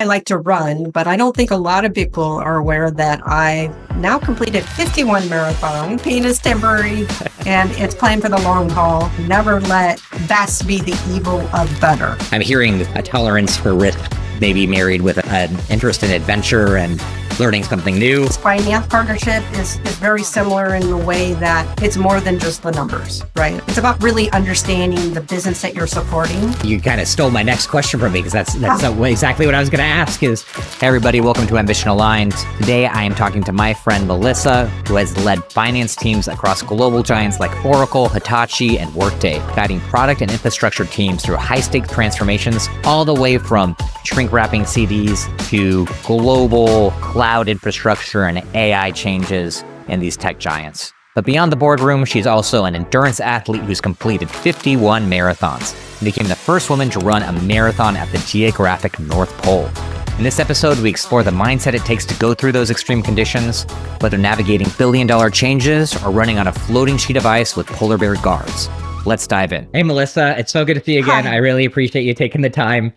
I like to run, but I don't think a lot of people are aware that I've now completed 51 marathons. Pain is temporary and it's planned for the long haul. Never let best be the evil of better. I'm hearing a tolerance for risk, maybe married with an interest in adventure and learning something new. This finance partnership is very similar in the way that it's more than just the numbers, right? It's about really understanding the business that you're supporting. You kind of stole my next question from me because that's exactly what I was going to ask is, hey everybody, welcome to Ambition Aligned. Today I am talking to my friend Melissa, who has led finance teams across global giants like Oracle, Hitachi, and Workday, guiding product and infrastructure teams through high-stakes transformations, all the way from shrink-wrapping CDs to global cloud infrastructure and AI changes in these tech giants. But beyond the boardroom, she's also an endurance athlete who's completed 51 marathons and became the first woman to run a marathon at the geographic North Pole. In this episode, we explore the mindset it takes to go through those extreme conditions, whether navigating billion-dollar changes or running on a floating sheet of ice with polar bear guards. Let's dive in. Hey, Melissa, it's so good to see you again. Hi. I really appreciate you taking the time.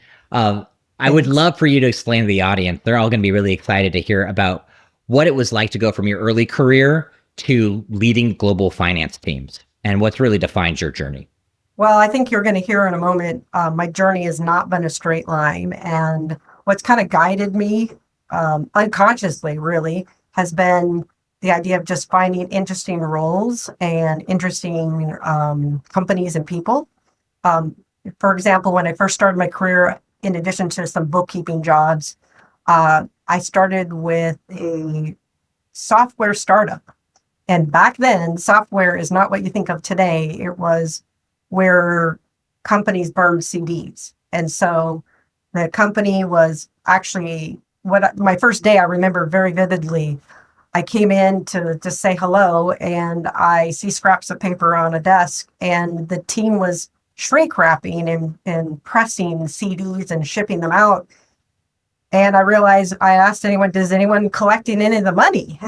I would love for you to explain to the audience. They're all going to be really excited to hear about what it was like to go from your early career to leading global finance teams and what's really defined your journey. Well, I think you're going to hear in a moment, my journey has not been a straight line. And what's kind of guided me unconsciously, really, has been the idea of just finding interesting roles and interesting companies and people. For example, when I first started my career, in addition to some bookkeeping jobs, I started with a software startup. And back then, software is not what you think of today. It was where companies burned CDs. And so the company was actually, my first day, I remember very vividly, I came in to just say hello, and I see scraps of paper on a desk, and the team was shrink wrapping and pressing CDs and shipping them out. And I realized I asked anyone, does anyone collecting any of the money?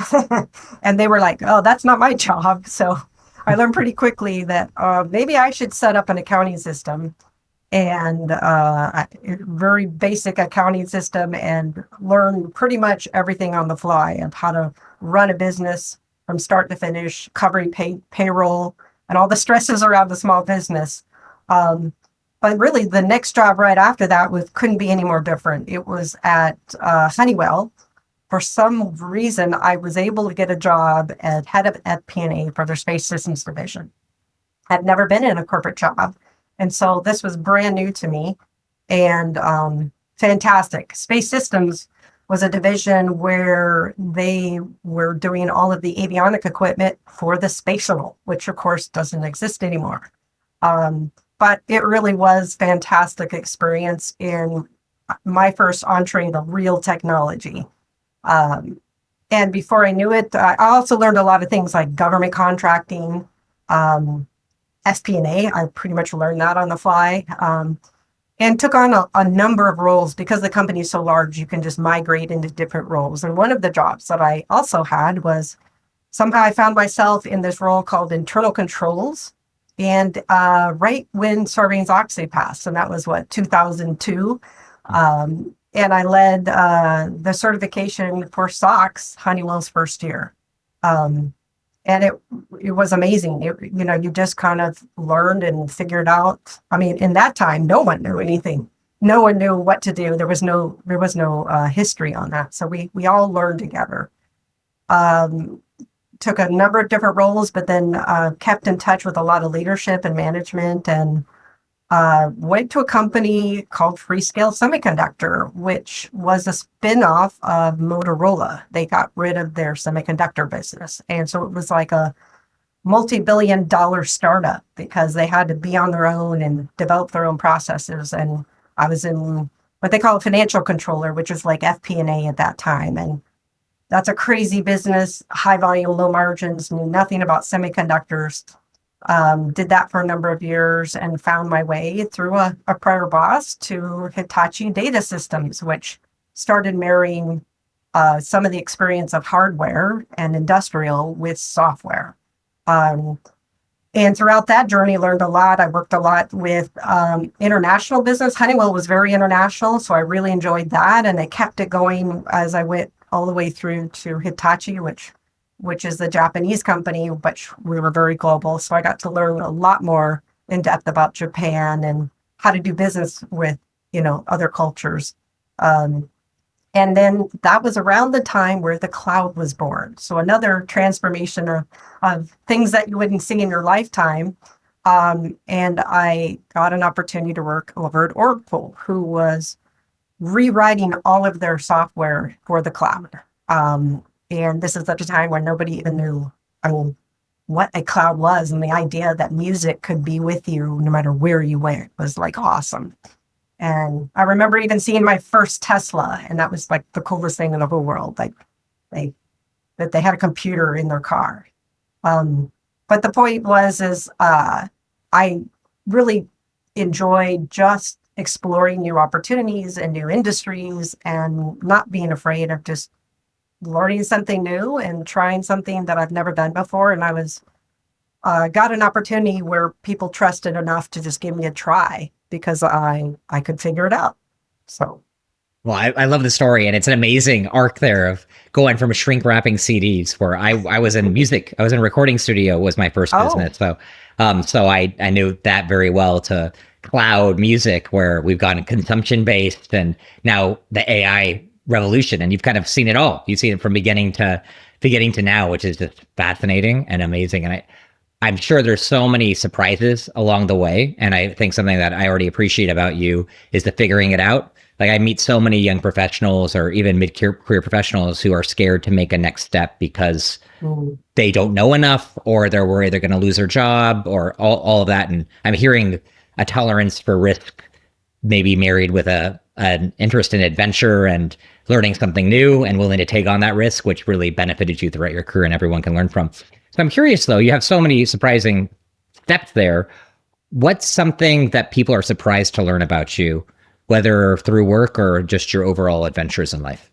And they were like, oh, that's not my job. So I learned pretty quickly that maybe I should set up an accounting system and a very basic accounting system and learn pretty much everything on the fly of how to run a business from start to finish, covering payroll and all the stresses around the small business. But really, the next job right after that couldn't be any more different. It was at Honeywell. For some reason, I was able to get a job as head of FP&A for their Space Systems division. I'd never been in a corporate job, and so this was brand new to me and fantastic. Space Systems was a division where they were doing all of the avionic equipment for the space shuttle, which of course doesn't exist anymore. But it really was fantastic experience in my first entree into real technology. And before I knew it, I also learned a lot of things like government contracting, FP&A. I pretty much learned that on the fly, and took on a number of roles. Because the company is so large, you can just migrate into different roles. And one of the jobs that I also had was somehow I found myself in this role called internal controls. And right when Sarbanes-Oxley passed, and that was 2002, and I led the certification for SOX, Honeywell's first year, and it was amazing. You just kind of learned and figured out. I mean, in that time, no one knew anything. No one knew what to do. There was no history on that, so we all learned together. Took a number of different roles, but then kept in touch with a lot of leadership and management, and went to a company called Freescale Semiconductor, which was a spin-off of Motorola. They got rid of their semiconductor business. And so it was like a multi-billion-dollar startup because they had to be on their own and develop their own processes. And I was in what they call a financial controller, which was like FP&A at that time. And that's a crazy business, high volume, low margins, knew nothing about semiconductors. Did that for a number of years and found my way through a prior boss to Hitachi Data Systems, which started marrying some of the experience of hardware and industrial with software. And throughout that journey, learned a lot. I worked a lot with international business. Honeywell was very international, so I really enjoyed that, and I kept it going as I went all the way through to Hitachi, which is the Japanese company, but we were very global. So I got to learn a lot more in depth about Japan and how to do business with, other cultures. Um, and then that was around the time where the cloud was born. So another transformation of things that you wouldn't see in your lifetime. And I got an opportunity to work over at Oracle, who was rewriting all of their software for the cloud. And this is at a time when nobody even knew, what a cloud was. And the idea that music could be with you no matter where you went was like awesome. And I remember even seeing my first Tesla, and that was like the coolest thing in the whole world. Like that they had a computer in their car. But the point is I really enjoyed just exploring new opportunities and new industries and not being afraid of just learning something new and trying something that I've never done before. And I was got an opportunity where people trusted enough to just give me a try because I could figure it out. So. Well, I love the story, and it's an amazing arc there of going from shrink wrapping CDs, where I was in music, I was in a recording studio, was my first business. So, so I knew that very well, to cloud music, where we've gotten consumption based, and now the AI revolution, and you've kind of seen it all. You've seen it from beginning to now, which is just fascinating and amazing. And I'm sure there's so many surprises along the way. And I think something that I already appreciate about you is the figuring it out. Like, I meet so many young professionals or even mid-career professionals who are scared to make a next step because they don't know enough, or they're worried they're going to lose their job, or all of that. And I'm hearing a tolerance for risk, maybe married with an interest in adventure and learning something new and willing to take on that risk, which really benefited you throughout your career and everyone can learn from. So I'm curious, though, you have so many surprising steps there. What's something that people are surprised to learn about you, whether through work or just your overall adventures in life?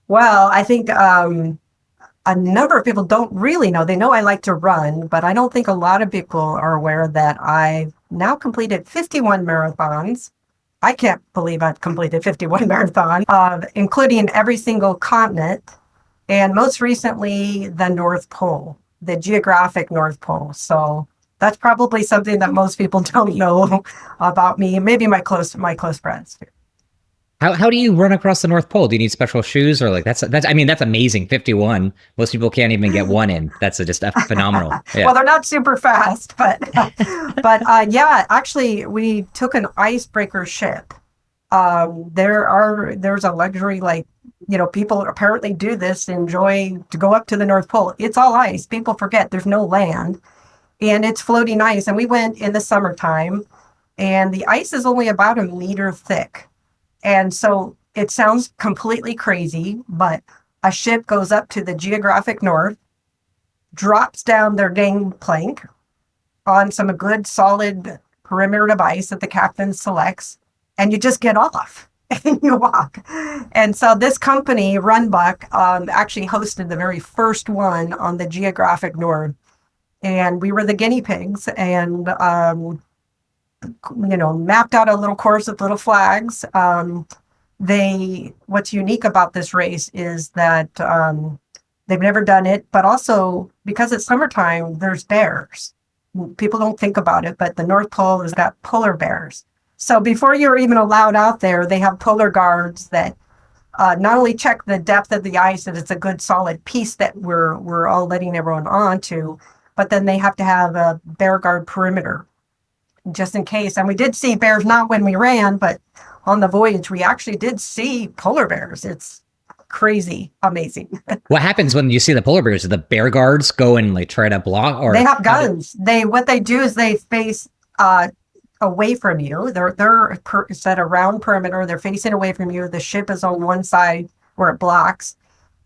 Well, I think a number of people don't really know. They know I like to run, but I don't think a lot of people are aware that I've now completed 51 marathons. I can't believe I've completed 51 marathons, including every single continent, and most recently the North Pole, the geographic North Pole. So that's probably something that most people don't know about me, and maybe my close friends. How do you run across the North Pole? Do you need special shoes, or like that's amazing. 51. Most people can't even get one in. That's just phenomenal. Yeah. Well, they're not super fast, but yeah, actually we took an icebreaker ship. There's a luxury, like, people apparently do this, enjoy to go up to the North Pole. It's all ice. People forget there's no land, and it's floating ice. And we went in the summertime, and the ice is only about a meter thick. And so it sounds completely crazy, but a ship goes up to the geographic north, drops down their gangplank on some good solid perimeter of ice that the captain selects, and you just get off and you walk. And so this company, Runbuck, actually hosted the very first one on the geographic north. And we were the guinea pigs, and mapped out a little course with little flags. What's unique about this race is that they've never done it, but also because it's summertime, there's bears. People don't think about it, but the North Pole has got polar bears. So before you're even allowed out there, they have polar guards that not only check the depth of the ice, that it's a good solid piece that we're all letting everyone onto, but then they have to have a bear guard perimeter, just in case. And we did see bears, not when we ran, but on the voyage, we actually did see polar bears. It's crazy, amazing. What happens when you see the polar bears? Do the bear guards go and like try to block, or they have guns? What they do is they face away from you. They're set a round perimeter. They're facing away from you. The ship is on one side where it blocks.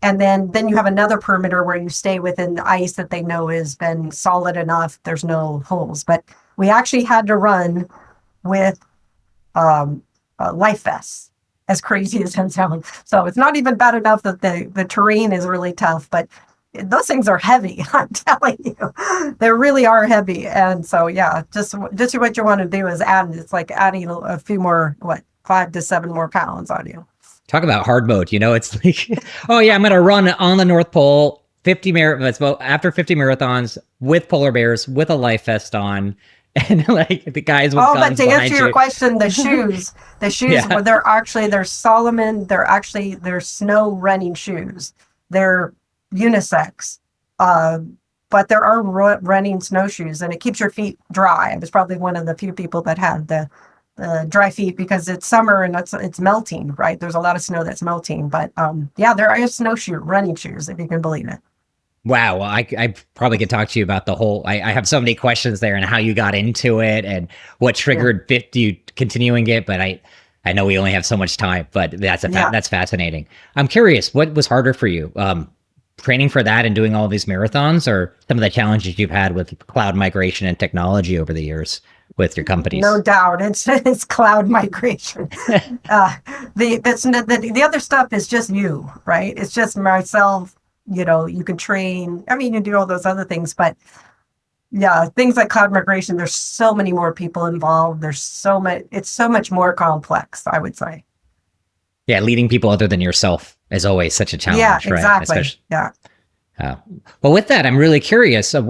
And then you have another perimeter where you stay within the ice that they know has been solid enough. There's no holes. But we actually had to run with life vests, as crazy as that sounds. So it's not even bad enough that the terrain is really tough, but those things are heavy. I'm telling you, they really are heavy. And so, yeah, just what you want to do is add. It's like adding a few more, what, 5 to 7 more pounds on you. Talk about hard mode. It's like, oh yeah, I'm gonna run on the North Pole 50 marathons after 50 marathons with polar bears with a life vest on, and like the guys with Oh, but guns to behind answer your you. question, the shoes, Yeah. well, they're Solomon. They're snow running shoes. They're unisex. Uh, but there are running snowshoes, and it keeps your feet dry. I was probably one of the few people that had the dry feet because it's summer and it's melting, right? There's a lot of snow that's melting. But yeah, there are running shoes, if you can believe it. Wow. Well, I probably could talk to you about the whole. I have so many questions there and how you got into it and what Yeah. triggered you continuing it. But I know we only have so much time. But that's fascinating. I'm curious, what was harder for you? Training for that and doing all these marathons, or some of the challenges you've had with cloud migration and technology over the years with your companies? No doubt, it's cloud migration. uh, the other stuff is just you, right? It's just myself. You can train. I mean, you do all those other things, but yeah, things like cloud migration. There's so many more people involved. There's so much. It's so much more complex, I would say. Yeah, leading people other than yourself is always such a challenge, Yeah, right? exactly. Yeah. Well, with that, I'm really curious of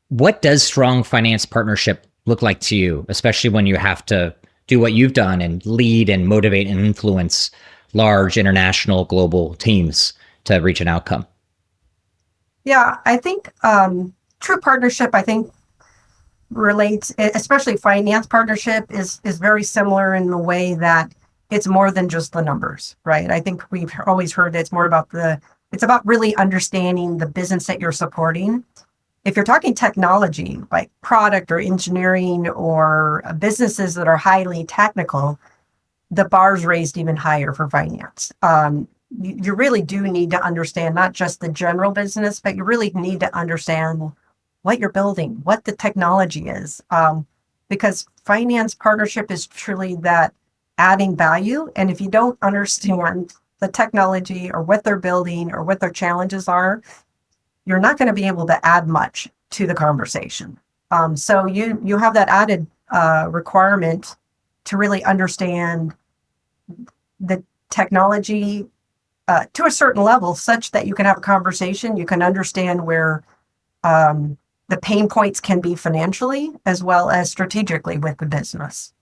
what does strong finance partnership look like to you, especially when you have to do what you've done and lead and motivate and influence large international global teams to reach an outcome? Yeah, I think true partnership, I think, relates, especially finance partnership, is very similar in the way that it's more than just the numbers, right? I think we've always heard it's more about it's about really understanding the business that you're supporting. If you're talking technology, like product or engineering or businesses that are highly technical, the bar's raised even higher for finance. You really do need to understand not just the general business, but you really need to understand what you're building, what the technology is, because finance partnership is truly that adding value. And if you don't understand the technology or what they're building or what their challenges are, you're not going to be able to add much to the conversation. So you have that added requirement to really understand the technology to a certain level, such that you can have a conversation. You can understand where the pain points can be financially as well as strategically with the business.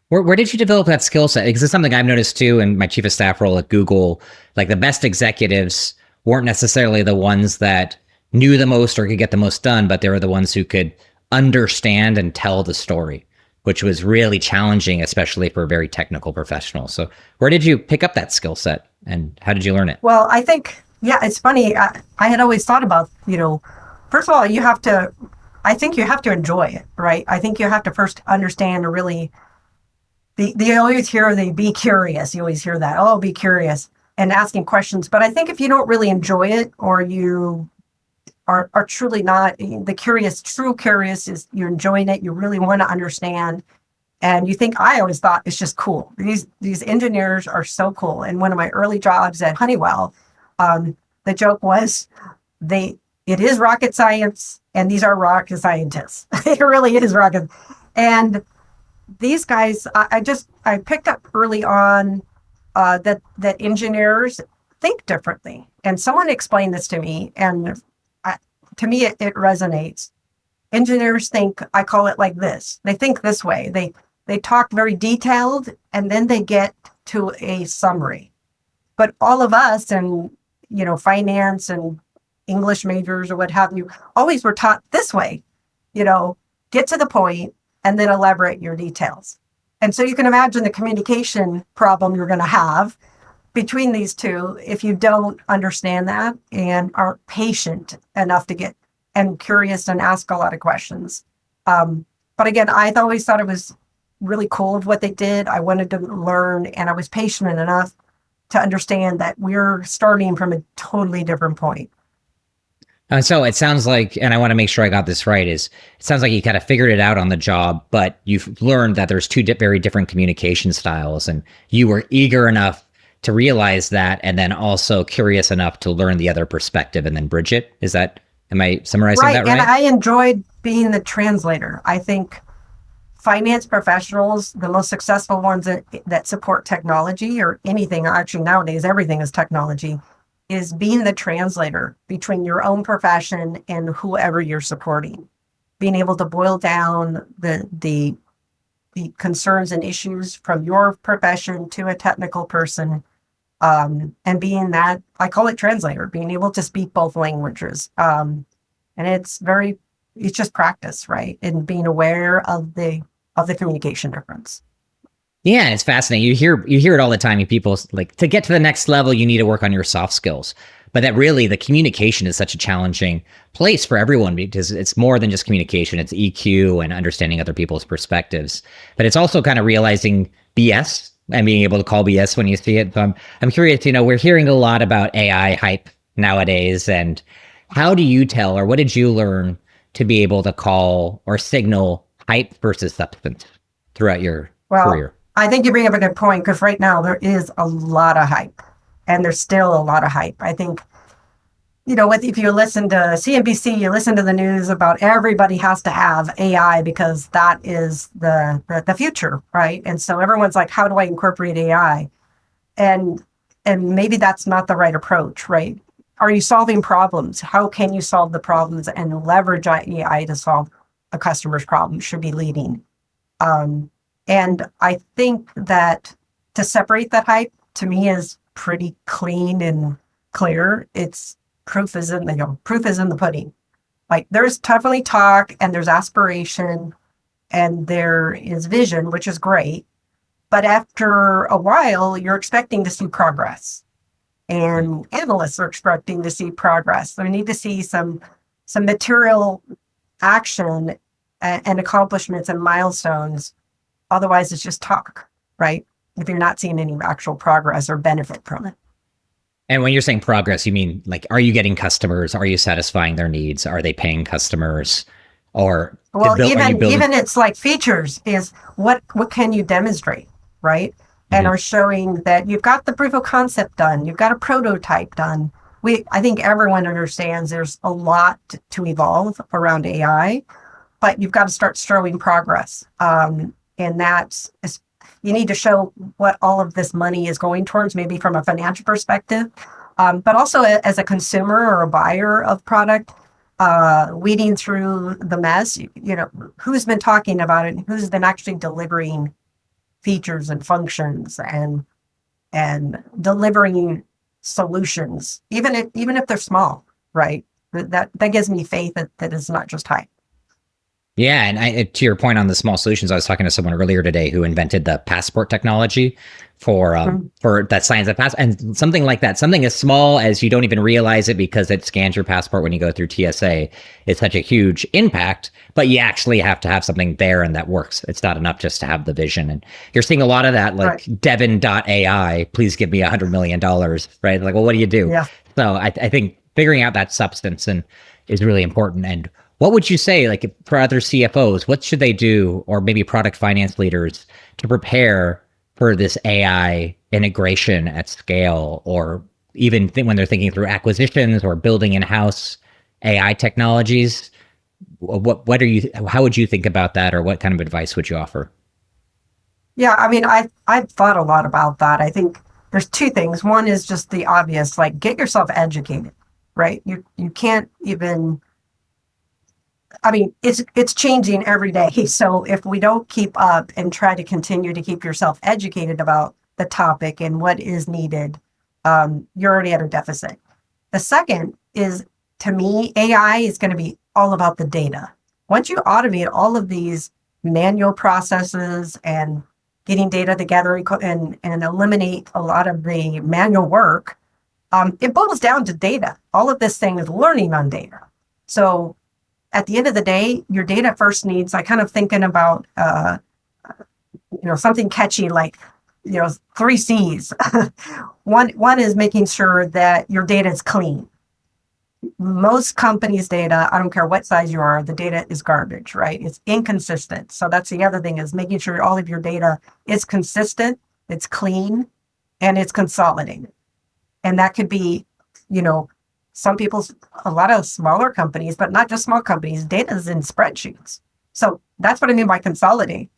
Where did you develop that skill set? Because it's something I've noticed too in my chief of staff role at Google. Like the best executives weren't necessarily the ones that knew the most or could get the most done, but they were the ones who could understand and tell the story, which was really challenging, especially for very technical professionals. So where did you pick up that skill set and how did you learn it? Well, I think, yeah, it's funny. I had always thought about, first of all, I think you have to enjoy it, right? I think you have to first understand really, they always hear be curious. You always hear that, oh, be curious and asking questions. But I think if you don't really enjoy it, or you are truly not true curious is you're enjoying it, you really want to understand. And you think, I always thought it's just cool. These engineers are so cool. And one of my early jobs at Honeywell, the joke was it is rocket science and these are rocket scientists. It really is rocket. And these guys, I picked up early on that engineers think differently. And someone explained this to me, and to me it resonates. Engineers think, I call it like this. They think this way. They talk very detailed, and then they get to a summary. But all of us, and finance and English majors or what have you, always were taught this way. Get to the point and then elaborate your details. And so you can imagine the communication problem you're going to have between these two if you don't understand that and aren't patient enough to get and curious and ask a lot of questions. But again, I always thought it was really cool of what they did. I wanted to learn, and I was patient enough to understand that we're starting from a totally different point. So it sounds like, and I want to make sure I got this right, it sounds like you kind of figured it out on the job, but you've learned that there's two very different communication styles, and you were eager enough to realize that, and then also curious enough to learn the other perspective and then bridge it. Am I summarizing that right? And I enjoyed being the translator. I think finance professionals, the most successful ones that support technology or anything, actually nowadays, everything is technology, is being the translator between your own profession and whoever you're supporting. Being able to boil down the concerns and issues from your profession to a technical person, and being that, I call it translator, being able to speak both languages. And it's just practice, right? And being aware of the communication difference. Yeah, it's fascinating. You hear it all the time. People like, to get to the next level, you need to work on your soft skills. But that really, the communication is such a challenging place for everyone, because it's more than just communication. It's EQ and understanding other people's perspectives. But it's also kind of realizing BS and being able to call BS when you see it. So I'm curious, we're hearing a lot about AI hype nowadays. And how do you tell, or what did you learn to be able to call or signal hype versus substance throughout your career? I think you bring up a good point, because right now there is a lot of hype, and there's still a lot of hype. I think, if you listen to CNBC, you listen to the news about everybody has to have AI because that is the future, right? And so everyone's like, how do I incorporate AI? And maybe that's not the right approach, right? Are you solving problems? How can you solve the problems and leverage AI to solve a customer's problem? Should be leading. And I think that to separate that hype, to me, is pretty clean and clear. It's proof is in the pudding. Like, there's definitely talk and there's aspiration and there is vision, which is great. But after a while, you're expecting to see progress, and analysts are expecting to see progress. We need to see some material action and accomplishments and milestones. Otherwise, it's just talk, right? If you're not seeing any actual progress or benefit from it. And when you're saying progress, you mean, like, are you getting customers? Are you satisfying their needs? Are they paying customers? Or even it's like features is what can you demonstrate, right? And are showing that you've got the proof of concept done, you've got a prototype done. I think everyone understands there's a lot to evolve around AI, but you've got to start showing progress. And you need to show what all of this money is going towards, maybe from a financial perspective, but also as a consumer or a buyer of product, weeding through the mess. Who's been talking about it, who's been actually delivering features and functions and delivering solutions, even if they're small, right? That gives me faith that it's not just hype. Yeah, and to your point on the small solutions, I was talking to someone earlier today who invented the passport technology for that signs that pass, and something like that, something as small as you don't even realize it because it scans your passport when you go through TSA. It's such a huge impact, but you actually have to have something there and that works. It's not enough just to have the vision. And you're seeing a lot of that, like right. Devin.ai, please give me $100 million, right? Like, well, what do you do? Yeah. So I think figuring out that substance is really important. And what would you say, like, for other CFOs, what should they do, or maybe product finance leaders, to prepare for this AI integration at scale, or even when they're thinking through acquisitions or building in-house AI technologies? How would you think about that, or what kind of advice would you offer? Yeah, I mean, I've thought a lot about that. I think there's two things. One is just the obvious, like, get yourself educated, right? You can't even, I mean, it's changing every day. So if we don't keep up and try to continue to keep yourself educated about the topic and what is needed, you're already at a deficit. The second is, to me, AI is going to be all about the data. Once you automate all of these manual processes and getting data together and eliminate a lot of the manual work, it boils down to data. All of this thing is learning on data. So at the end of the day, your data first needs, I kind of thinking about, something catchy like, 3 C's. One is making sure that your data is clean. Most companies' data, I don't care what size you are, the data is garbage, right? It's inconsistent. So that's the other thing, is making sure all of your data is consistent, it's clean, and it's consolidated. And that could be, you know, a lot of smaller companies, but not just small companies, data is in spreadsheets. So that's what I mean by consolidate.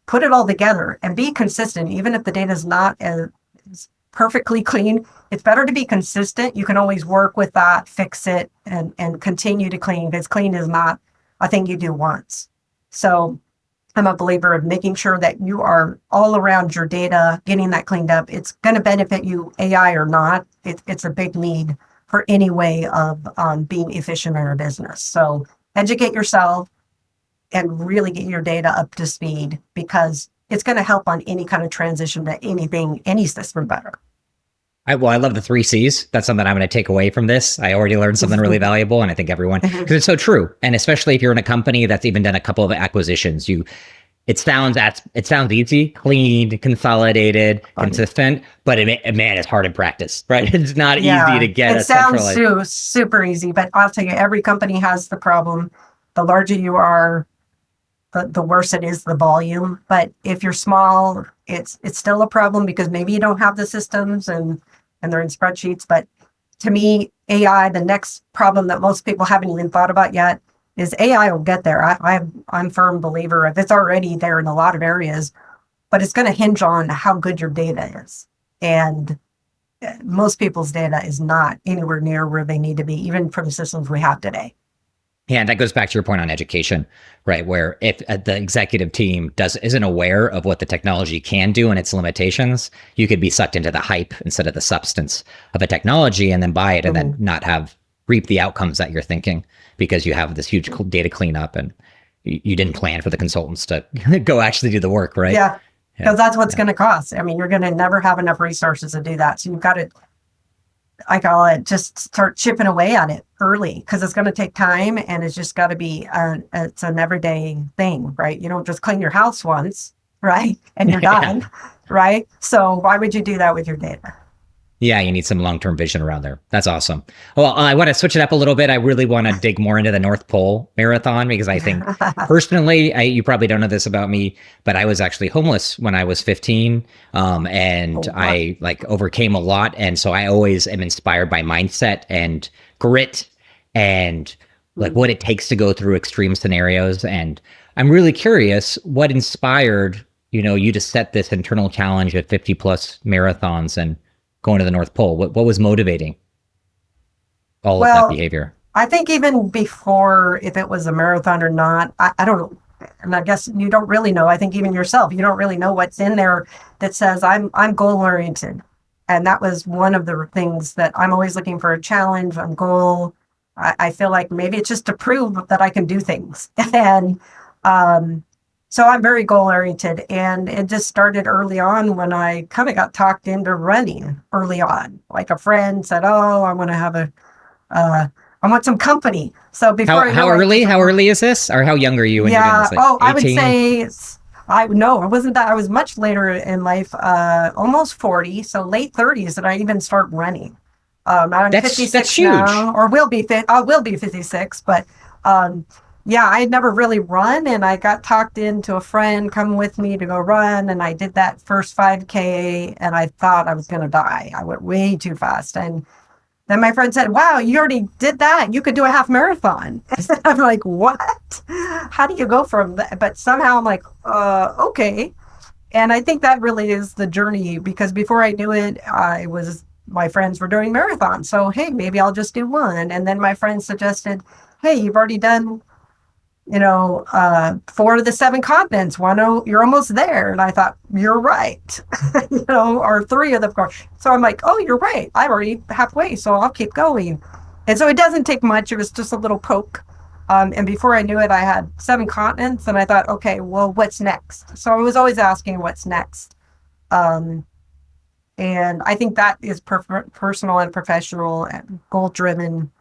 Put it all together and be consistent, even if the data is not as perfectly clean. It's better to be consistent. You can always work with that, fix it, and continue to clean, because clean is not a thing you do once. So I'm a believer of making sure that you are all around your data, getting that cleaned up. It's going to benefit you, AI or not. It's a big need for any way of being efficient in our business. So educate yourself and really get your data up to speed, because it's going to help on any kind of transition to anything, any system better. I love the 3 C's. That's something I'm going to take away from this. I already learned something really valuable, and I think everyone, because it's so true. And especially if you're in a company that's even done a couple of acquisitions, it sounds easy, clean, consolidated, consistent, but man, it's hard in practice, right? It's not easy to get. It sounds super easy, but I'll tell you, every company has the problem. The larger you are, the worse it is, the volume. But if you're small, it's still a problem, because maybe you don't have the systems and they're in spreadsheets. But to me, AI, the next problem that most people haven't even thought about yet, is AI will get there. I'm a firm believer of it's already there in a lot of areas, but it's going to hinge on how good your data is. And most people's data is not anywhere near where they need to be, even for the systems we have today. Yeah, and that goes back to your point on education, right? Where if the executive team isn't aware of what the technology can do and its limitations, you could be sucked into the hype instead of the substance of a technology, and then buy it and then not reap the outcomes that you're thinking, because you have this huge data cleanup and you didn't plan for the consultants to go actually do the work, right? Yeah, because that's what's going to cost. I mean, you're going to never have enough resources to do that. So you've got to, I call it, just start chipping away at it early, because it's going to take time, and it's just got to be it's an everyday thing, right? You don't just clean your house once, right? And you're done, right? So why would you do that with your data? Yeah, you need some long-term vision around there. That's awesome. Well, I want to switch it up a little bit. I really want to dig more into the North Pole Marathon, because I think personally, you probably don't know this about me, but I was actually homeless when I was 15, and I overcame a lot. And so I always am inspired by mindset and grit and what it takes to go through extreme scenarios. And I'm really curious, what inspired you to set this internal challenge of 50 plus marathons and going to the North Pole? What was motivating all of that behavior? I think even before, if it was a marathon or not, I don't know. And I guess you don't really know. I think even yourself, you don't really know what's in there that says I'm goal oriented. And that was one of the things that I'm always looking for, a challenge, a goal. I feel like maybe it's just to prove that I can do things. And so I'm very goal oriented, and it just started early on when I kind of got talked into running early on. Like a friend said, "Oh, I want to have I want some company." So before how early is this, or how young are you when you're doing this? I would say I wasn't that. I was much later in life, almost 40, so late 30s, that I even start running. I'm 56 that's huge. now, or will be 56, but. Yeah, I had never really run, and I got talked into a friend coming with me to go run, and I did that first 5K, and I thought I was going to die. I went way too fast. And then my friend said, "Wow, you already did that. You could do a half marathon." I'm like, "What? How do you go from that?" But somehow I'm like, okay. And I think that really is the journey, because before I knew it, my friends were doing marathons. So, hey, maybe I'll just do one. And then my friend suggested, "Hey, you've already done 4 of the 7 continents. You're almost there." And I thought, "You're right." Or 3 of them. So I'm like, "Oh, you're right. I'm already halfway, so I'll keep going." And so it doesn't take much. It was just a little poke. And before I knew it, I had 7 continents, and I thought, okay, well, what's next? So I was always asking what's next. And I think that is personal and professional and goal driven.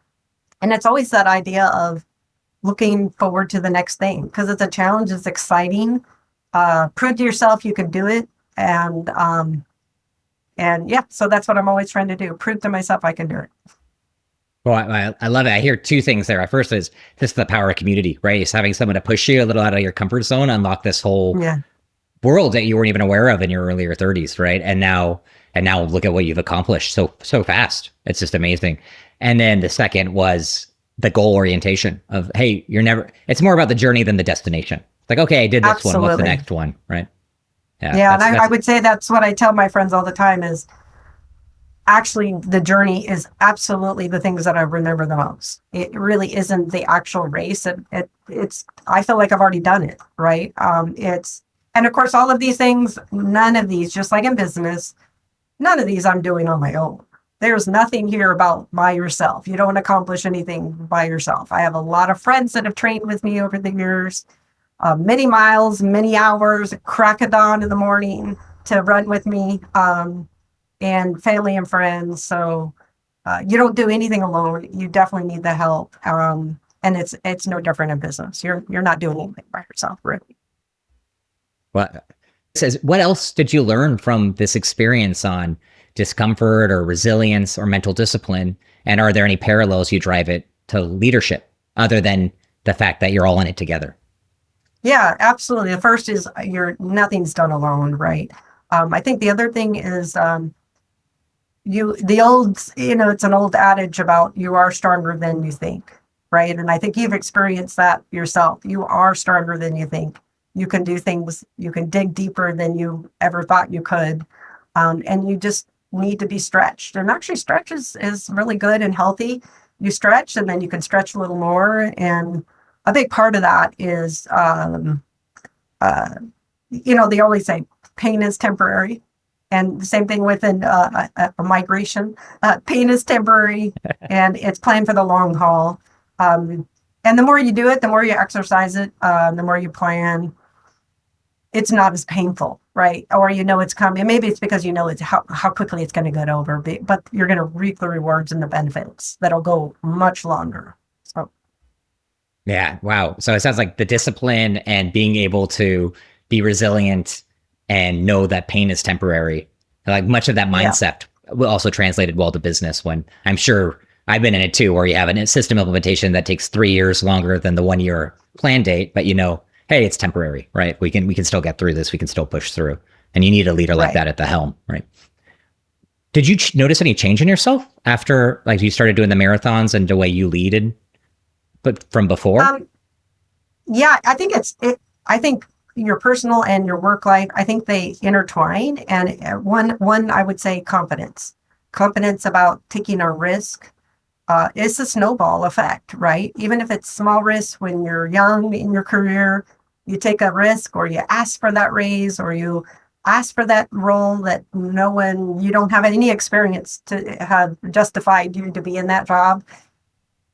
And it's always that idea of looking forward to the next thing, because it's a challenge. It's exciting. Prove to yourself you can do it. And yeah, so that's what I'm always trying to do. Prove to myself I can do it. Well, I love it. I hear 2 things there. First is just the power of community, right? It's having someone to push you a little out of your comfort zone, unlock this whole world that you weren't even aware of in your earlier 30s, right? And now And now look at what you've accomplished so fast. It's just amazing. And then the second was the goal orientation of, hey, it's more about the journey than the destination. It's like, okay, I did this one. What's the Absolutely. next one? Right. Yeah, and I That's would say that's what I tell my friends all the time is actually the journey is absolutely the things that I remember the most. It really isn't the actual race. It's I feel like I've already done it, right? And of course all of these things, none of these, just like in business, none of these I'm doing on my own. There's nothing here about by yourself. You don't accomplish anything by yourself. I have a lot of friends that have trained with me over the years, many miles, many hours, crack of dawn in the morning to run with me. And family and friends. So you don't do anything alone. You definitely need the help. And it's no different in business. You're not doing anything by yourself, really. what says, what else did you learn from this experience on discomfort or resilience or mental discipline? And are there any parallels you drive it to leadership other than the fact that you're all in it together? Yeah, absolutely. The first is nothing's done alone, right? I think the other thing is it's an old adage about you are stronger than you think, right? And I think you've experienced that yourself. You are stronger than you think. You can do things, you can dig deeper than you ever thought you could. And you just need to be stretched. And actually stretch is really good and healthy. You stretch and then you can stretch a little more. And a big part of that is, they always say pain is temporary. And the same thing with a migration. Pain is temporary and it's planned for the long haul. And the more you do it, the more you exercise it, the more you plan, it's not as painful, right? Or it's coming. Maybe it's because it's how quickly it's going to get over, but you're going to reap the rewards and the benefits that'll go much longer. So, Yeah. Wow. So it sounds like the discipline and being able to be resilient and know that pain is temporary. Like much of that mindset also translated well to business, when I'm sure I've been in it too, where you have a system implementation that takes 3 years longer than the 1 year plan date, but hey, it's temporary, right? We can still get through this. We can still push through. And you need a leader like that at the helm, right? Did you notice any change in yourself after like you started doing the marathons and the way you leaded, but from before? Yeah, I think I think your personal and your work life, I think they intertwine. And one I would say confidence about taking a risk. It's a snowball effect, right? Even if it's small risk when you're young in your career, you take a risk or you ask for that raise or you ask for that role that you don't have any experience to have justified you to be in that job.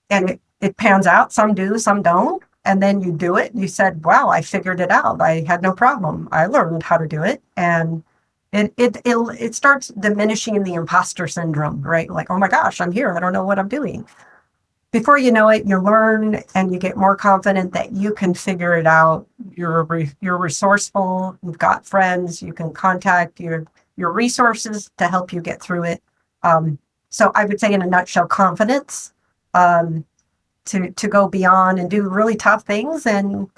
And it pans out. Some do, some don't. And then you do it. You said, wow, I figured it out. I had no problem. I learned how to do it. And it starts diminishing the imposter syndrome, right? Like, oh my gosh, I'm here. I don't know what I'm doing. Before you know it, you learn and you get more confident that you can figure it out. You're resourceful. You've got friends. You can contact your resources to help you get through it. So I would say, in a nutshell, confidence to go beyond and do really tough things, and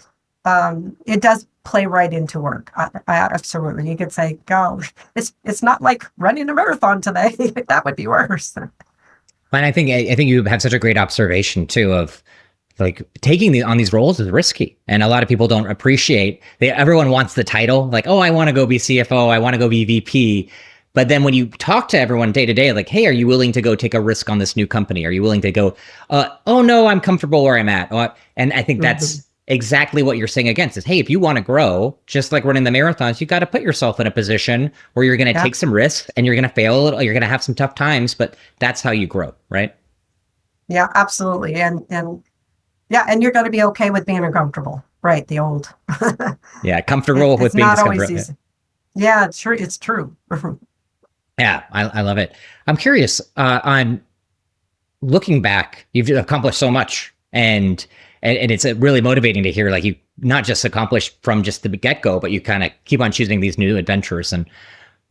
it does play right into work. I absolutely. You could say, "Go, it's not like running a marathon today. That would be worse." And I think you have such a great observation too of like taking on these roles is risky, and a lot of people don't appreciate. Everyone wants the title, like, oh, I want to go be CFO, I want to go be VP. But then when you talk to everyone day to day, like, hey, are you willing to go take a risk on this new company? Are you willing to go? Oh no, I'm comfortable where I'm at. And I think that's exactly what you're saying against is, hey, if you want to grow, just like running the marathons, you got to put yourself in a position where you're going to take some risks and you're going to fail a little, you're going to have some tough times, but that's how you grow, right? Yeah, absolutely. And you're going to be okay with being uncomfortable, right? The old. Yeah, comfortable with being not always discomfortable. easy. Yeah, it's true. It's true. Yeah, I love it. I'm curious on looking back, you've accomplished so much, and it's really motivating to hear like you not just accomplished from just the get-go, but you kind of keep on choosing these new adventures. And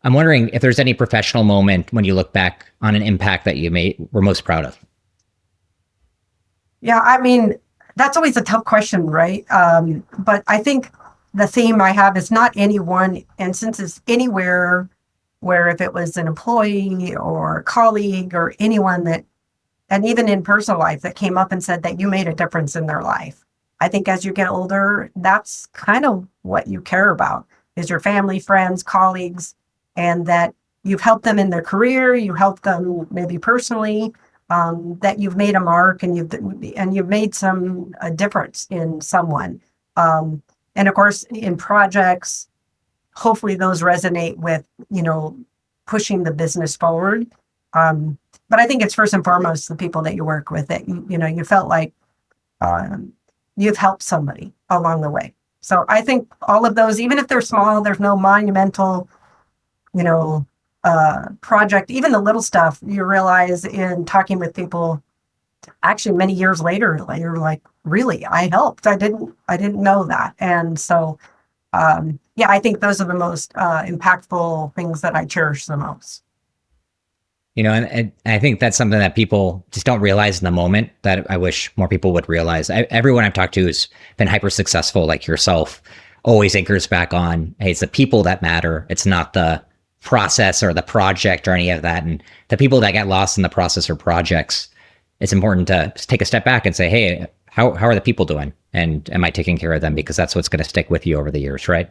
I'm wondering if there's any professional moment when you look back on an impact that you were most proud of. Yeah, I mean, that's always a tough question, right? But I think the theme I have is not any one instance, it's anywhere where if it was an employee or colleague or anyone that, and even in personal life, that came up and said that you made a difference in their life. I think as you get older, that's kind of what you care about is your family, friends, colleagues, and that you've helped them in their career, you helped them maybe personally, that you've made a mark and you've made some a difference in someone. And of course, in projects, hopefully those resonate with, pushing the business forward. But I think it's first and foremost the people that you work with that you felt like um, you've helped somebody along the way. So I think all of those, even if they're small, there's no monumental, you know, project. Even the little stuff you realize in talking with people, actually many years later, you're like, really, I helped. I didn't know that, and so yeah, I think those are the most impactful things that I cherish the most. And I think that's something that people just don't realize in the moment that I wish more people would realize. Everyone I've talked to who's been hyper successful, like yourself, always anchors back on, hey, it's the people that matter. It's not the process or the project or any of that. And the people that get lost in the process or projects, it's important to take a step back and say, hey, how are the people doing? And am I taking care of them? Because that's what's going to stick with you over the years, right?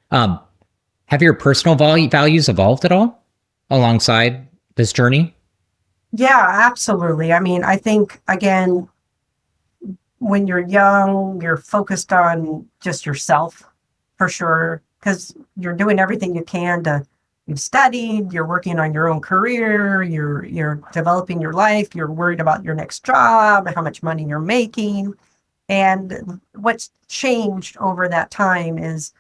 Have your personal values evolved at all alongside this journey? Yeah, absolutely. I mean, I think again, when you're young, you're focused on just yourself for sure, because you're doing everything you can to. You've studied, you're working on your own career, you're developing your life, you're worried about your next job, how much money you're making. And what's changed over that time is,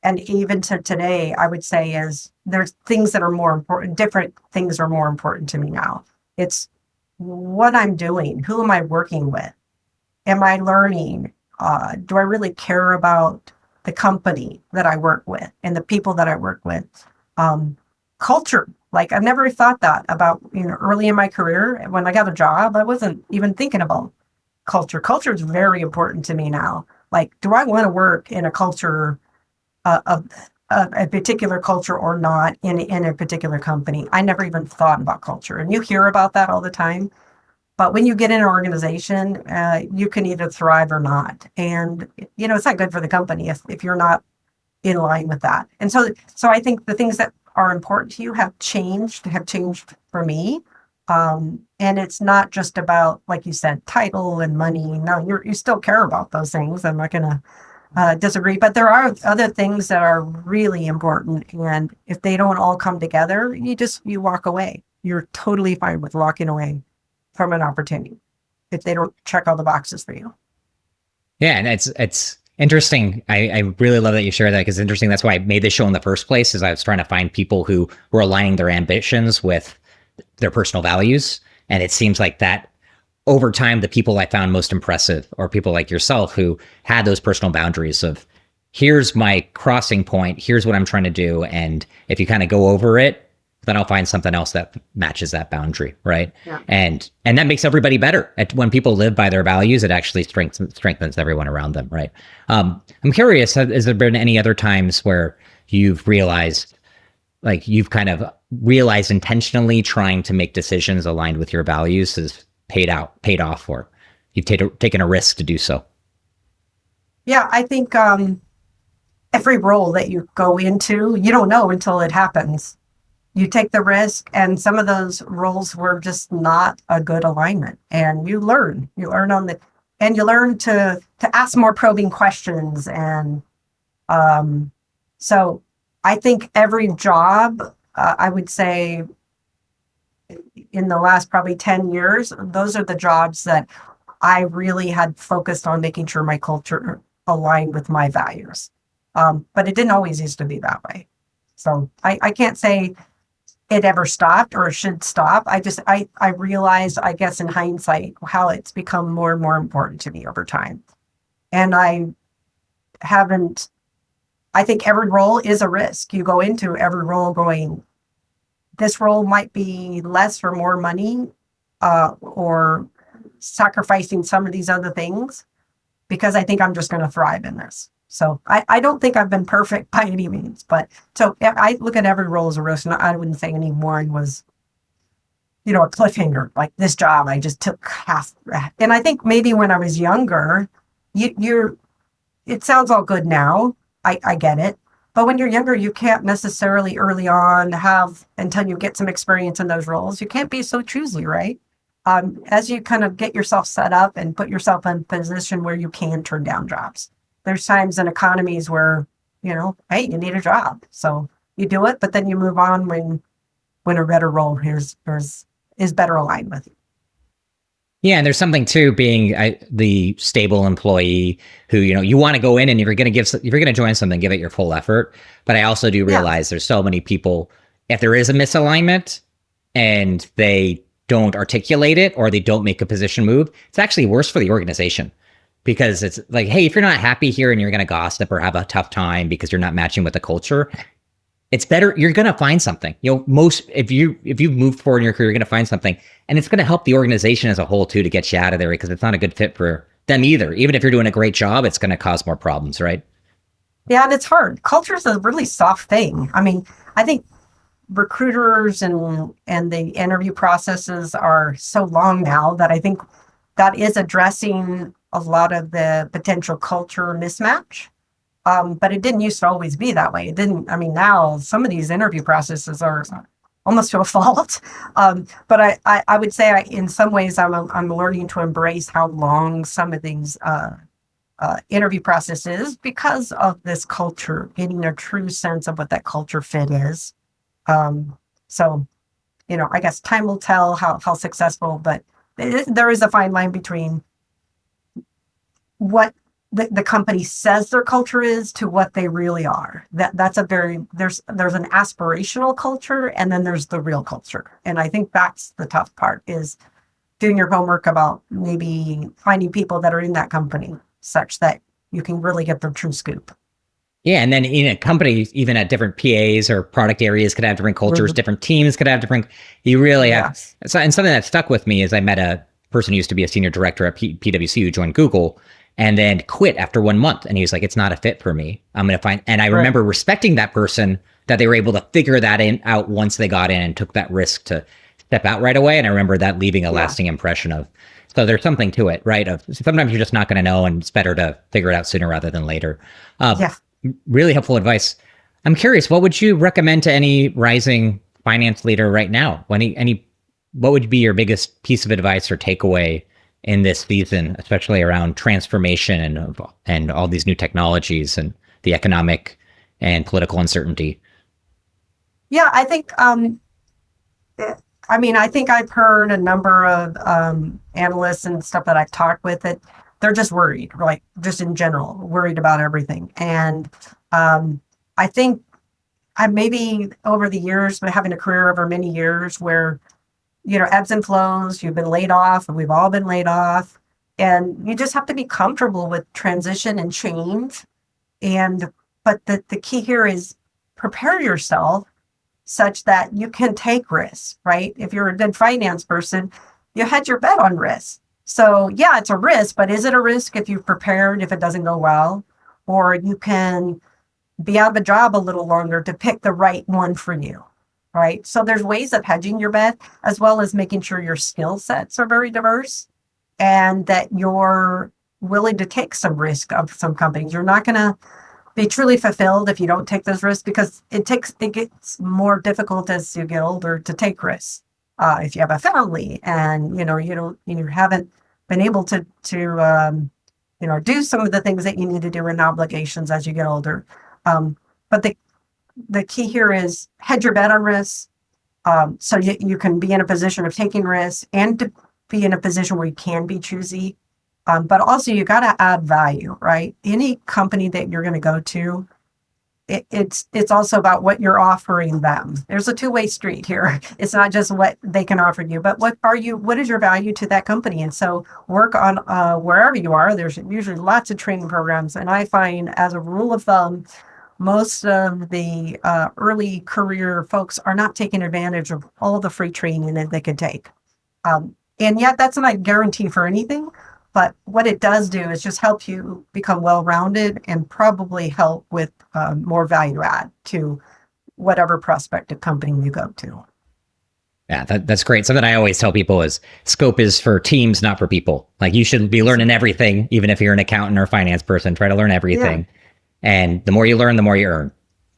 and even to today, I would say is there's things that are more important, different things are more important to me now. It's what I'm doing, who am I working with? Am I learning? Do I really care about the company that I work with and the people that I work with? Culture. Like I've never thought that about, early in my career. When I got a job, I wasn't even thinking about culture. Culture is very important to me now. Like, do I want to work in a culture of a particular culture or not in a particular company? I never even thought about culture. And you hear about that all the time. But when you get in an organization, you can either thrive or not. And, it's not good for the company if you're not in line with that. And so I think the things that are important to you have changed for me. And it's not just about, like you said, title and money. No, you still care about those things. I'm not going to disagree, but there are other things that are really important. And if they don't all come together, you walk away. You're totally fine with walking away from an opportunity if they don't check all the boxes for you. Yeah, and it's interesting. I really love that you share that because it's interesting. That's why I made this show in the first place, is I was trying to find people who were aligning their ambitions with their personal values. And it seems like that over time, the people I found most impressive are people like yourself who had those personal boundaries of, here's my crossing point, here's what I'm trying to do. And if you kind of go over it, then I'll find something else that matches that boundary, right? Yeah. And that makes everybody better. When people live by their values, it actually strengthens everyone around them, right? I'm curious, has there been any other times where you've realized, like you've kind of realized intentionally trying to make decisions aligned with your values has paid off, or you've taken a risk to do so? Yeah, I think every role that you go into, you don't know until it happens. You take the risk, and some of those roles were just not a good alignment. And you learn and you learn to ask more probing questions. And so I think every job, I would say in the last probably 10 years, those are the jobs that I really had focused on making sure my culture aligned with my values. But it didn't always used to be that way. So I can't say it ever stopped or should stop. I realized, I guess, in hindsight, how it's become more and more important to me over time. And I think every role is a risk. You go into every role going, this role might be less or more money, or sacrificing some of these other things because I think I'm just going to thrive in this. So I don't think I've been perfect by any means, but so I look at every role as a risk, and I wouldn't say any one was, a cliffhanger. Like this job, I just took half. And I think maybe when I was younger, you're, it sounds all good now. I get it. But when you're younger, you can't necessarily early on have, until you get some experience in those roles, you can't be so choosy, right? As you kind of get yourself set up and put yourself in a position where you can turn down jobs. There's times in economies where, hey, you need a job. So you do it, but then you move on when a better role is better aligned with you. Yeah, and there's something to being the stable employee who, you want to go in and if you're going to join something, give it your full effort. But I also do realize there's so many people, if there is a misalignment and they don't articulate it or they don't make a position move, it's actually worse for the organization because it's like, hey, if you're not happy here and you're going to gossip or have a tough time because you're not matching with the culture, it's better. You're going to find something. If you've moved forward in your career, you're going to find something, and it's going to help the organization as a whole too to get you out of there because it's not a good fit for them either. Even if you're doing a great job, it's going to cause more problems, right? Yeah, and it's hard. Culture is a really soft thing. I mean, I think recruiters and the interview processes are so long now that I think that is addressing a lot of the potential culture mismatch. But it didn't used to always be that way. It didn't. I mean, now some of these interview processes are almost to a fault. But I would say in some ways I'm learning to embrace how long some of these interview processes because of this culture, getting a true sense of what that culture fit is. So, I guess time will tell how successful, but there is a fine line between what the company says their culture is to what they really are. That's there's an aspirational culture and then there's the real culture. And I think that's the tough part is doing your homework about maybe finding people that are in that company such that you can really get the true scoop. Yeah, and then in a company, even at different PAs or product areas could have different cultures, different teams could have different, you really have, so, and something that stuck with me is I met a person who used to be a senior director at PwC who joined Google and then quit after 1 month. And he was like, it's not a fit for me. I'm going to find, and I remember respecting that person that they were able to figure that out once they got in and took that risk to step out right away. And I remember that leaving a lasting impression of, so there's something to it, right? Of sometimes you're just not going to know and it's better to figure it out sooner rather than later. Really helpful advice. I'm curious, what would you recommend to any rising finance leader right now? What would be your biggest piece of advice or takeaway in this season, especially around transformation and all these new technologies and the economic and political uncertainty? Yeah, I think, I think I've heard a number of analysts and stuff that I've talked with that they're just worried, like just in general, worried about everything. And I think I maybe over the years, but having a career over many years where, ebbs and flows, you've been laid off and we've all been laid off. And you just have to be comfortable with transition and change. But the key here is prepare yourself such that you can take risks, right? If you're a good finance person, you hedge your bet on risk. So yeah, it's a risk, but is it a risk if you've prepared, if it doesn't go well, or you can be out of a job a little longer to pick the right one for you, right? So there's ways of hedging your bet as well as making sure your skill sets are very diverse and that you're willing to take some risk of some companies. You're not going to be truly fulfilled if you don't take those risks because it gets more difficult as you get older to take risks. If you have a family and you haven't been able to do some of the things that you need to do in obligations as you get older. But the key here is hedge your bet on risks, so you can be in a position of taking risks and to be in a position where you can be choosy. But also you got to add value, right? Any company that you're going to go to, it's also about what you're offering them. There's a two-way street here. It's not just what they can offer you, but what is your value to that company? And so work on wherever you are. There's usually lots of training programs. And I find as a rule of thumb, most of the early career folks are not taking advantage of all the free training that they could take. And yet that's not a guarantee for anything. But what it does do is just help you become well-rounded and probably help with more value add to whatever prospective company you go to. Yeah, that's great. Something I always tell people is scope is for teams, not for people. Like you should be learning everything, even if you're an accountant or finance person, try to learn everything. Yeah. And the more you learn, the more you earn.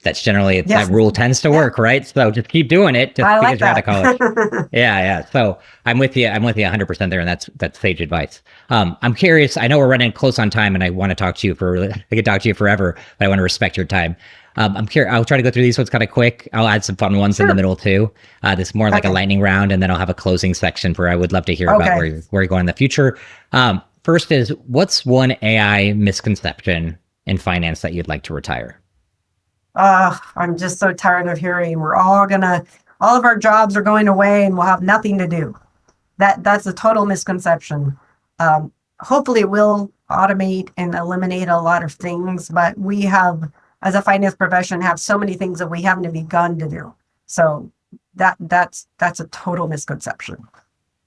That's generally, that rule tends to work, right? So just keep doing it just because you're out of college. Yeah. So I'm with you 100% there. And that's sage advice. I'm curious, I know we're running close on time and I want to talk to you I could talk to you forever, but I want to respect your time. I'm curious, I'll try to go through these ones kind of quick. I'll add some fun ones in the middle too. This is more like a lightning round, and then I'll have a closing section where I would love to hear about where you're going in the future. First is, what's one AI misconception in finance that you'd like to retire? I'm just so tired of hearing all of our jobs are going away and we'll have nothing to do. That's a total misconception. Hopefully we'll automate and eliminate a lot of things, but we have, as a finance profession, have so many things that we haven't begun to do. So that's a total misconception.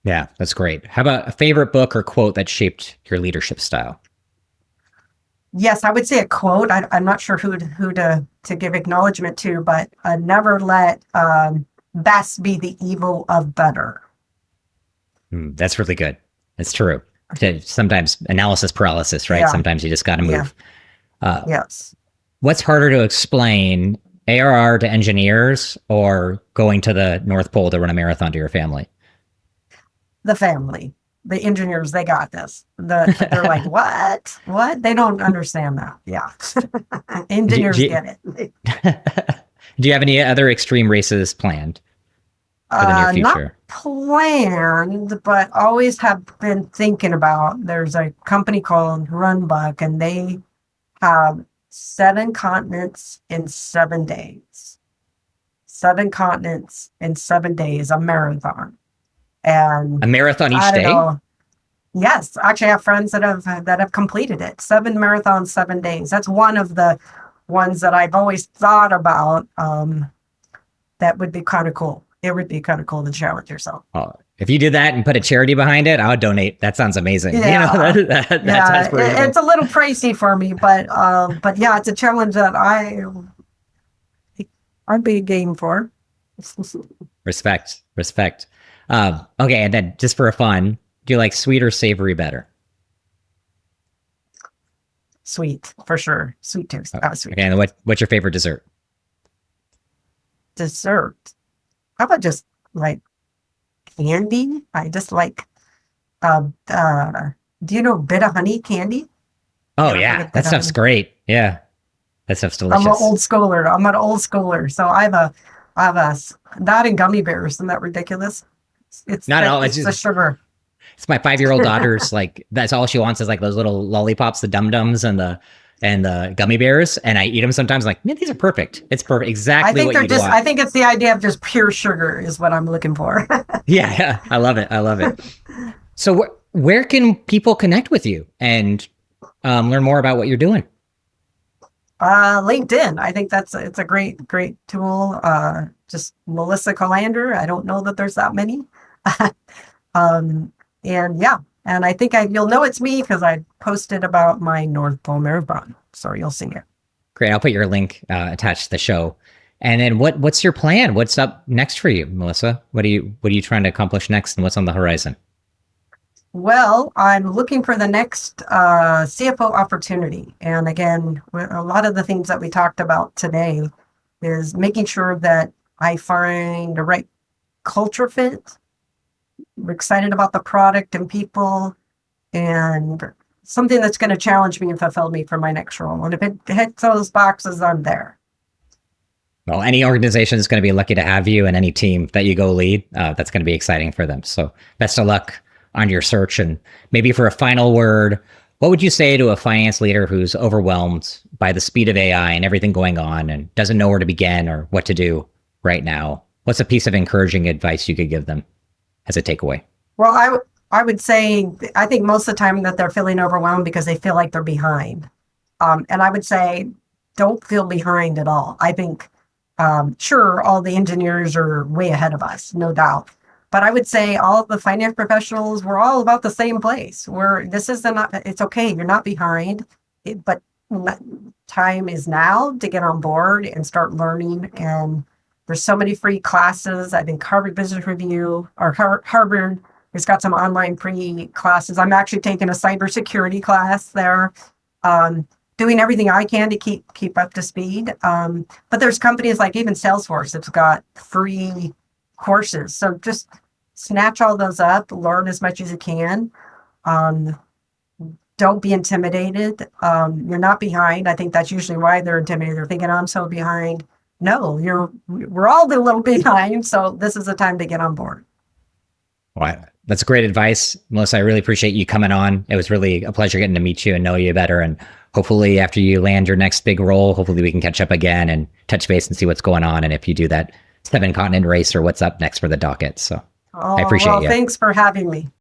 Yeah, that's great. How about a favorite book or quote that shaped your leadership style? Yes, I would say a quote. I'm not sure who to give acknowledgement to, but never let best be the evil of better. That's really good. It's true. Sometimes analysis paralysis, right? Yeah. Sometimes you just got to move. Yeah. Yes. What's harder to explain, ARR to engineers or going to the North Pole to run a marathon to your family? The family. The engineers, they got this. They're like, what? They don't understand that. Yeah. Engineers get it. Do you have any other extreme races planned for the near future? Not planned, but always have been thinking about. There's a company called Runbuck, and they have 7 continents in 7 days. 7 continents in 7 days, a marathon. And a marathon each day? Yes, actually, I have friends that have completed it. 7 marathons, 7 days. That's one of the ones that I've always thought about. That would be kind of cool. It would be kind of cool to challenge yourself. Oh, if you did that and put a charity behind it, I would donate. That sounds amazing. Yeah, that sounds pretty cool. It's a little pricey for me, but yeah, it's a challenge that I'd be game for. Respect. Okay, and then just for fun, do you like sweet or savory better? Sweet, for sure. Sweet too. Sweet. Okay, and what's your favorite dessert? Dessert. How about just like candy? I just like, do you know Bit of Honey candy? Oh yeah, that stuff's great. Yeah, that stuff's delicious. I'm an old schooler. So I have a that and gummy bears. Isn't that ridiculous? It's not at all. It's just the sugar. It's my 5-year-old daughter's like, that's all she wants is like those little lollipops, the dum-dums and the gummy bears. And I eat them sometimes like, man, these are perfect. It's perfect. Exactly what you want. I think it's the idea of just pure sugar is what I'm looking for. Yeah. I love it. So where can people connect with you and learn more about what you're doing? LinkedIn. I think it's a great tool. Just Melissa Colander. I don't know that there's that many. And I think you'll know it's me because I posted about my North Pole Marathon, so you'll see it. Great. I'll put your link attached to the show. And then what's your plan? What's up next for you, Melissa? What are you trying to accomplish next, and what's on the horizon? Well, I'm looking for the next CFO opportunity. And again, a lot of the things that we talked about today is making sure that I find the right culture fit. We're excited about the product and people, and something that's going to challenge me and fulfill me for my next role. And if it hits those boxes, I'm there. Well, any organization is going to be lucky to have you, and any team that you go lead, that's going to be exciting for them. So best of luck on your search. And maybe for a final word, what would you say to a finance leader who's overwhelmed by the speed of AI and everything going on and doesn't know where to begin or what to do right now? What's a piece of encouraging advice you could give them as a takeaway? Well, I would say, I think most of the time that they're feeling overwhelmed because they feel like they're behind. And I would say, don't feel behind at all. I think, sure, all the engineers are way ahead of us, no doubt. But I would say all of the finance professionals, we're all about the same place. It's okay. You're not behind, but time is now to get on board and start learning. And there's so many free classes. I think Harvard Business Review or Harvard has got some online free classes. I'm actually taking a cybersecurity class there. Doing everything I can to keep up to speed. But there's companies like even Salesforce that's got free courses. So just snatch all those up, learn as much as you can. Don't be intimidated. You're not behind. I think that's usually why they're intimidated. They're thinking, I'm so behind. No, we're all a little behind. So this is the time to get on board. Well, that's great advice, Melissa. I really appreciate you coming on. It was really a pleasure getting to meet you and know you better. And hopefully after you land your next big role, hopefully we can catch up again and touch base and see what's going on. And if you do that 7-continent race or what's up next for the docket. So I appreciate you. Thanks for having me.